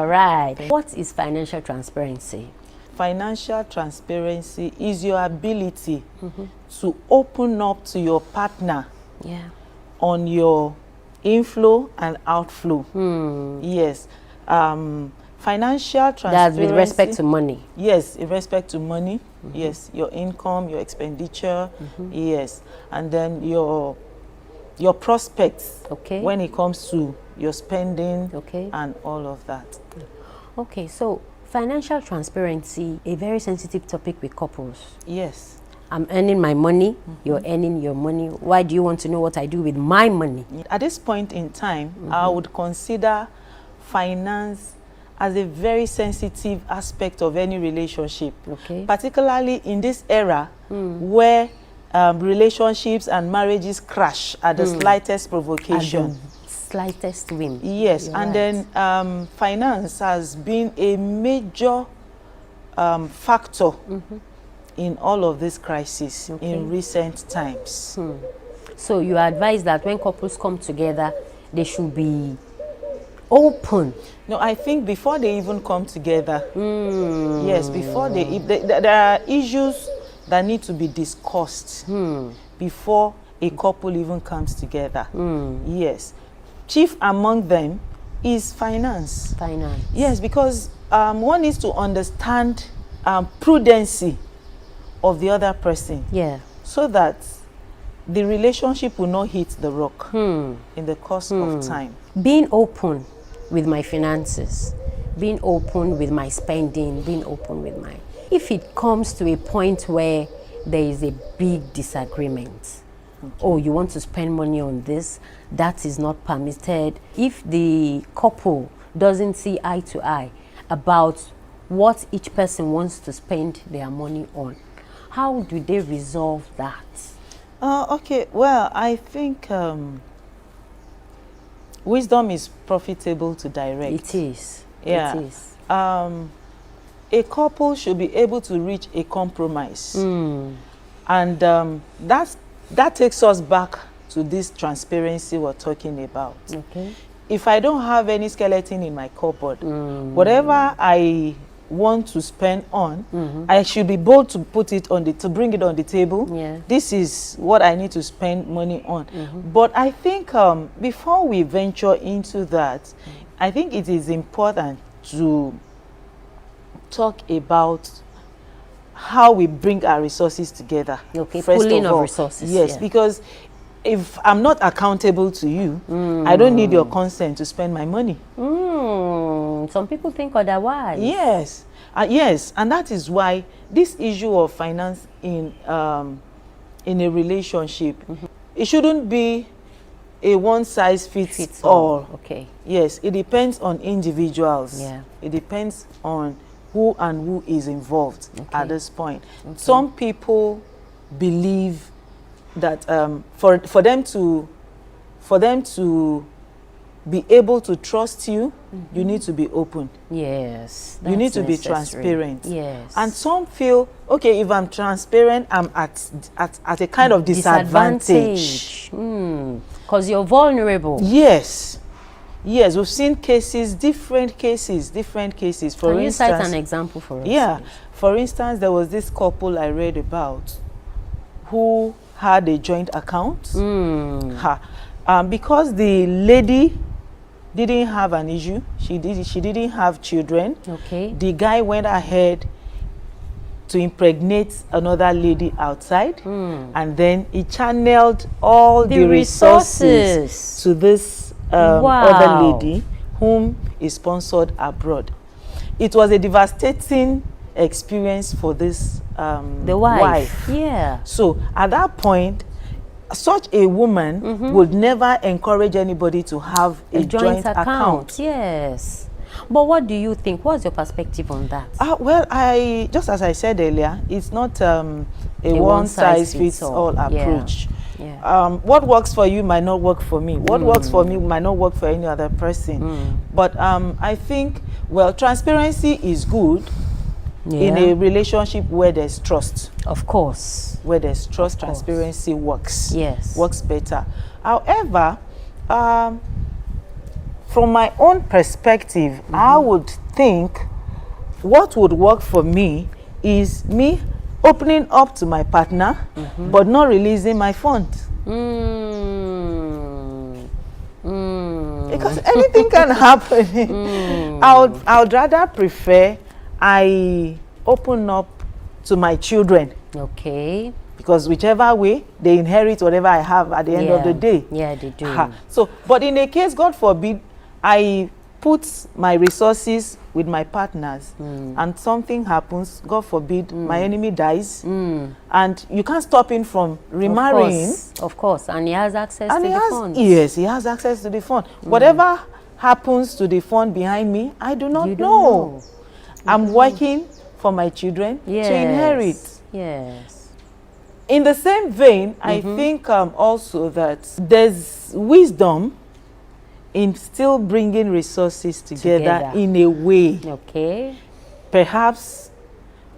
All right. What is financial transparency? Financial transparency is your ability to open up to your partner on your inflow and outflow. Yes. Financial transparency. That's with respect to money. Yes, in respect to money. Yes, your income, your expenditure. Yes, and then your prospects. Okay. When it comes to your spending. Okay. And all of that. Okay, so financial transparency, a very sensitive topic with couples. Yes. I'm earning my money, you're earning your money. Why do you want to know what I do with my money? At this point in time, I would consider finance as a very sensitive aspect of any relationship. Okay. Particularly in this era where relationships and marriages crash at the slightest provocation. Slightest whim. Yes, You're and right. then finance has been a major factor in all of this crisis in recent times. So you advise that when couples come together, they should be open. No, I think before they even come together, yes, before there are issues that need to be discussed before a couple even comes together. Yes. Chief among them is finance. Finance. Yes, because one needs to understand prudency of the other person. Yeah. So that the relationship will not hit the rock in the course of time. Being open with my finances, being open with my spending, being open with my... If it comes to a point where there is a big disagreement, oh, you want to spend money on this, that is not permitted. If the couple doesn't see eye to eye about what each person wants to spend their money on, how do they resolve that? Okay, well, I think wisdom is profitable to direct. It is. Yeah. It is. A couple should be able to reach a compromise. And that takes us back to this transparency we're talking about. Okay. If I don't have any skeleton in my cupboard, whatever I want to spend on, I should be bold to put it on to bring it on the table. Yeah. This is what I need to spend money on. But I think before we venture into that, I think it is important to talk about how we bring our resources together. Okay, first pooling of of all. resources. Yes, because if I'm not accountable to you, I don't need your consent to spend my money. Some people think otherwise. Yes, yes, and that is why this issue of finance in a relationship, it shouldn't be a one-size-fits all. Okay. Yes, it depends on individuals. Yeah. It depends on who is involved at this point. Some people believe that for them to be able to trust you, you need to be open. Yes. You need to be necessary. transparent. Yes. And some feel, okay, if I'm transparent, I'm at a kind of disadvantage. Because you're vulnerable. Yes. Yes, we've seen cases, different cases. For Can instance, you cite an example for us? Yeah. Please? For instance, there was this couple I read about who had a joint account. Because the lady didn't have an issue, she didn't have children. Okay. The guy went ahead to impregnate another lady outside, and then he channeled all the resources to this other lady whom he sponsored abroad. It was a devastating experience for this the wife. Yeah. So at that point, such a woman would never encourage anybody to have a joint account. Yes. But what do you think? What's your perspective on that? Well, just as I said earlier, it's not a one-size-fits-all approach. Yeah. What works for you might not work for me. What works for me might not work for any other person. But I think, well, transparency is good in a relationship where there's trust. Of course. Where there's trust, transparency works. Yes. Works better. However, from my own perspective, I would think what would work for me is me opening up to my partner, but not releasing my funds. Because anything can happen. I would rather prefer I open up to my children. Okay. Because whichever way, they inherit whatever I have at the end of the day. Yeah, they do. So, but in a case, God forbid, I put my resources with my partners and something happens, God forbid, my enemy dies, and you can't stop him from remarrying. Of course, and he has access to the funds. Yes, he has access to the fund. Whatever happens to the fund behind me, I do not know. I'm working for my children to inherit. Yes. In the same vein, I think also that there's wisdom in still bringing resources together in a way. Okay. Perhaps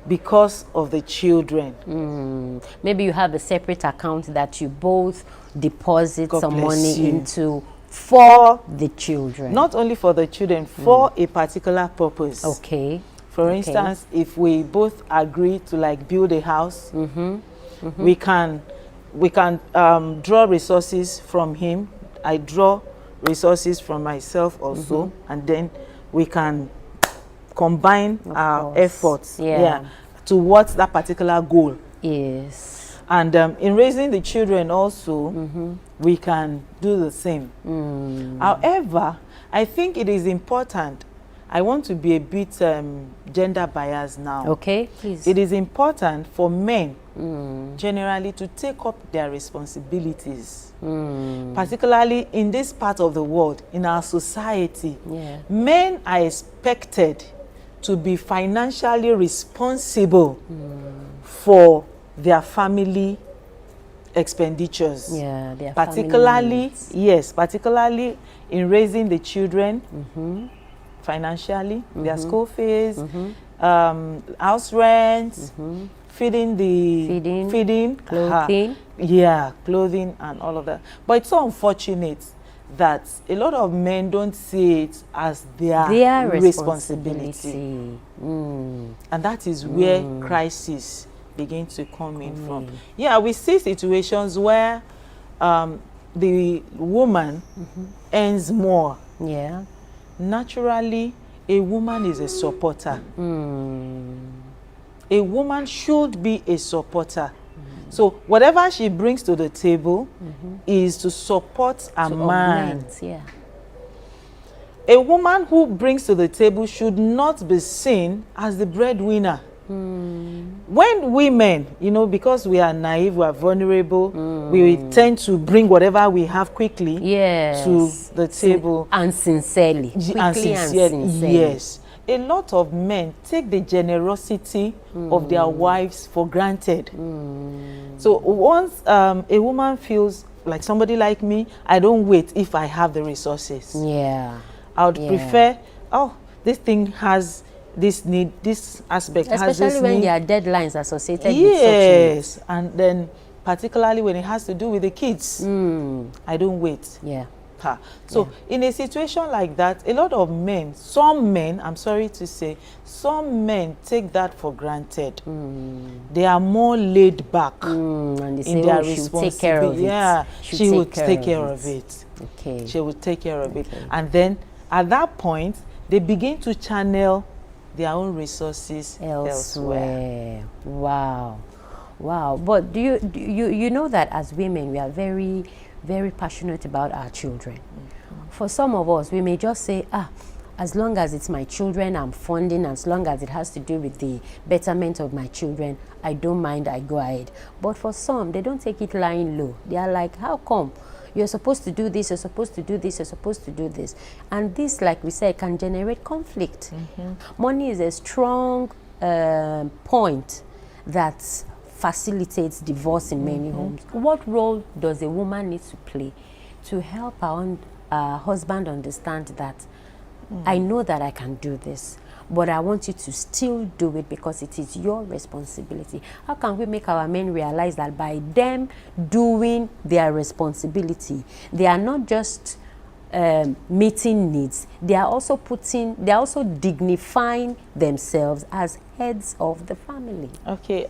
because of the children. Maybe you have a separate account that you both deposit some money into for the children. Not only for the children, for a particular purpose. Okay. For instance, if we both agree to like build a house, we can draw resources from him. I draw resources from myself also, and then we can combine our efforts towards that particular goal. Yes. And in raising the children also, we can do the same. However, I think it is important. I want to be a bit gender biased now. Okay, please. It is important for men generally to take up their responsibilities, particularly in this part of the world, in our society. Men are expected to be financially responsible for their family expenditures. Their particularly, particularly in raising the children financially, their school fees, house rent, feeding, clothing. Clothing and all of that. But it's so unfortunate that a lot of men don't see it as their responsibility. And that is where crisis begins to come in from. We see situations where the woman earns more. Naturally, a woman is a supporter. A woman should be a supporter. So whatever she brings to the table is to support a man. A woman who brings to the table should not be seen as the breadwinner. When women, because we are naive, we are vulnerable, we tend to bring whatever we have quickly to the table. And sincerely. Yes. A lot of men take the generosity of their wives for granted. So once a woman feels like somebody like me, I don't wait if I have the resources. I would prefer, this thing has this need, this aspect has this need. Especially when there are deadlines associated with such needs. And then particularly when it has to do with the kids. I don't wait. So in a situation like that, a lot of men, some men, I'm sorry to say, some men take that for granted. They are more laid back and they say, in their responsibility. She will take care of it. Okay. She will take care of it. And then at that point, they begin to channel their own resources elsewhere. Wow. But do you know that as women we are very, very passionate about our children. For some of us, we may just say, as long as it's my children I'm funding, as long as it has to do with the betterment of my children, I don't mind, I go ahead. But for some, they don't take it lying low. They are like, how come? You're supposed to do this, you're supposed to do this, you're supposed to do this. And this, like we said, can generate conflict. Money is a strong point that facilitates divorce in many homes. What role does a woman need to play to help her husband understand that I know that I can do this, but I want you to still do it because it is your responsibility? How can we make our men realize that by them doing their responsibility, they are not just meeting needs, they are also dignifying themselves as heads of the family. Okay.